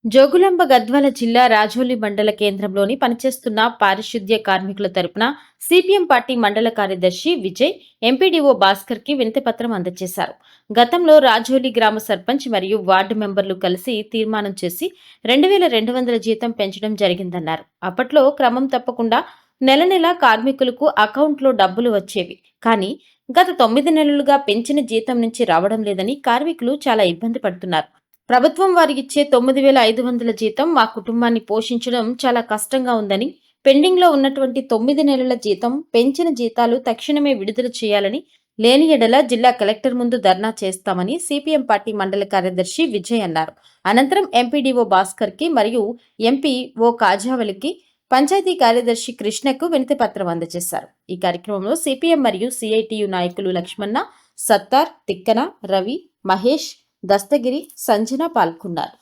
జోగులాంబ గద్వాల జిల్లా రాజోలి మండల కేంద్రంలోని పనిచేస్తున్న పారిశుద్ధ్య కార్మికుల తరపున సిపిఎం పార్టీ మండల కార్యదర్శి విజయ్ ఎంపీడీఓ భాస్కర్ కి వినతిపత్రం అందజేశారు. గతంలో రాజోలి గ్రామ సర్పంచ్ మరియు వార్డు మెంబర్లు కలిసి తీర్మానం చేసి 2200 జీతం పెంచడం జరిగిందన్నారు. అప్పట్లో క్రమం తప్పకుండా నెల నెల కార్మికులకు అకౌంట్లో డబ్బులు వచ్చేవి. కానీ గత 9 నెలలుగా పెంచిన జీతం నుంచి రావడం లేదని కార్మికులు చాలా ఇబ్బంది పడుతున్నారు. ప్రభుత్వం వారికిచ్చే 9,500 జీతం మా కుటుంబాన్ని పోషించడం చాలా కష్టంగా ఉందని, పెండింగ్‌లో ఉన్నటువంటి 9 నెలల జీతం, పెంచిన జీతాలు తక్షణమే విడుదల చేయాలని, లేని యెడల జిల్లా కలెక్టర్ ముందు ధర్నా చేస్తామని సిపిఎం పార్టీ మండల కార్యదర్శి విజయ్ అన్నారు. అనంతరం ఎంపీడీఓ భాస్కర్‌కి మరియు ఎంపీ ఓ కాజావలికి, పంచాయతీ కార్యదర్శి కృష్ణకు వినతిపత్రం అందజేశారు. ఈ కార్యక్రమంలో సిపిఎం మరియు సిఐటియు నాయకులు లక్ష్మణ, సత్తార్, తిక్కన, రవి, మహేష్, దస్తగిరి, సంజన పాల్గొన్నారు.